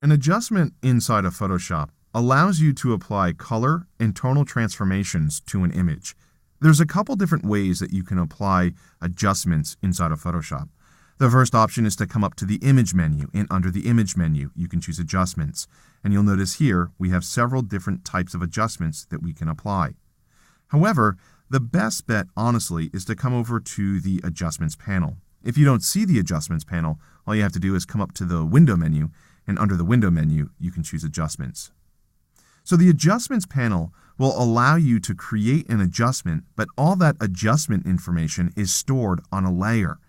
An adjustment inside of Photoshop allows you to apply color and tonal transformations to an image. There's a couple different ways that you can apply adjustments inside of Photoshop. The first option is to come up to the Image menu, and under the Image menu, you can choose Adjustments. And you'll notice here we have several different types of adjustments that we can apply. However, the best bet, honestly, is to come over to the Adjustments panel. If you don't see the Adjustments panel, all you have to do is come up to the Window menu, and under the Window menu, you can choose Adjustments. So the Adjustments panel will allow you to create an adjustment, but all that adjustment information is stored on a layer.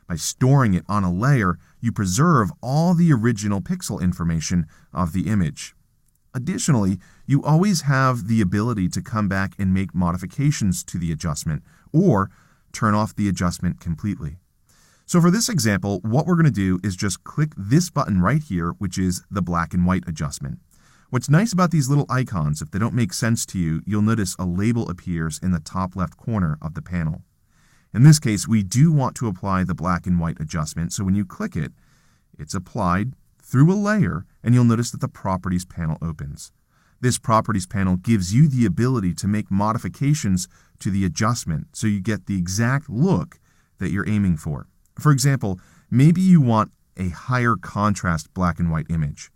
By storing it on a layer, you preserve all the original pixel information of the image. Additionally, you always have the ability to come back and make modifications to the adjustment or turn off the adjustment completely. So for this example, what we're going to do is just click this button right here, which is the black and white adjustment. What's nice about these little icons, if they don't make sense to you, you'll notice a label appears in the top left corner of the panel. In this case, we do want to apply the black and white adjustment, so when you click it, it's applied through a layer, and you'll notice that the Properties panel opens. This Properties panel gives you the ability to make modifications to the adjustment so you get the exact look that you're aiming for. For example, maybe you want a higher contrast black and white image.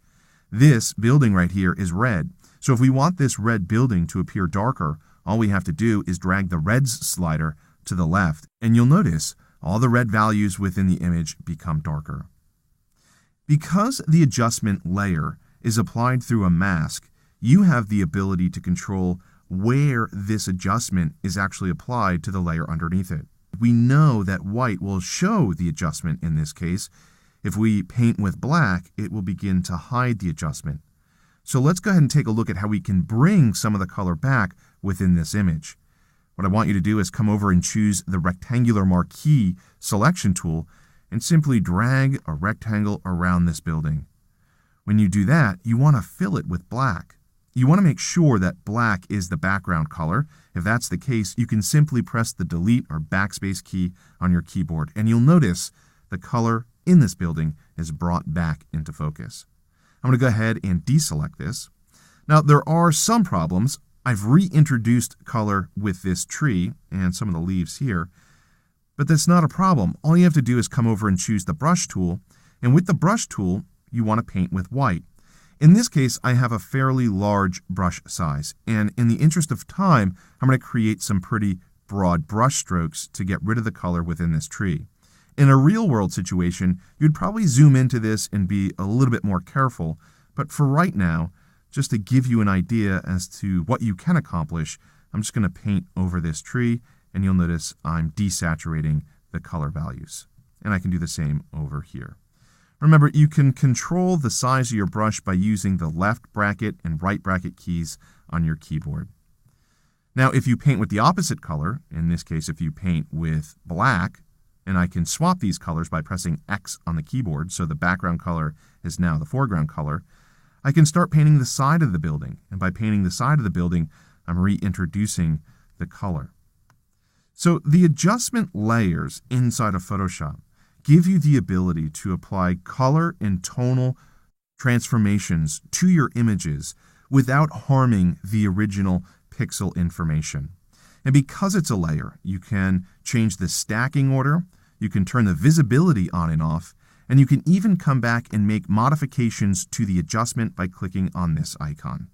This building right here is red, so if we want this red building to appear darker, all we have to do is drag the reds slider to the left, and you'll notice all the red values within the image become darker. Because the adjustment layer is applied through a mask, you have the ability to control where this adjustment is actually applied to the layer underneath it. We know that white will show the adjustment in this case. If we paint with black, it will begin to hide the adjustment. So let's go ahead and take a look at how we can bring some of the color back within this image. What I want you to do is come over and choose the rectangular marquee selection tool and simply drag a rectangle around this building. When you do that, you want to fill it with black. You want to make sure that black is the background color. If that's the case, you can simply press the Delete or Backspace key on your keyboard, and you'll notice the color in this building is brought back into focus. I'm going to go ahead and deselect this. Now, there are some problems. I've reintroduced color with this tree and some of the leaves here, but that's not a problem. All you have to do is come over and choose the Brush tool, and with the Brush tool, you want to paint with white. In this case, I have a fairly large brush size, and in the interest of time, I'm going to create some pretty broad brush strokes to get rid of the color within this tree. In a real-world situation, you'd probably zoom into this and be a little bit more careful, but for right now, just to give you an idea as to what you can accomplish, I'm just going to paint over this tree, and you'll notice I'm desaturating the color values. And I can do the same over here. Remember, you can control the size of your brush by using the left bracket and right bracket keys on your keyboard. Now, if you paint with the opposite color, in this case, if you paint with black, and I can swap these colors by pressing X on the keyboard, so the background color is now the foreground color, I can start painting the side of the building, and by painting the side of the building, I'm reintroducing the color. So the adjustment layers inside of Photoshop give you the ability to apply color and tonal transformations to your images without harming the original pixel information. And because it's a layer, you can change the stacking order, you can turn the visibility on and off, and you can even come back and make modifications to the adjustment by clicking on this icon.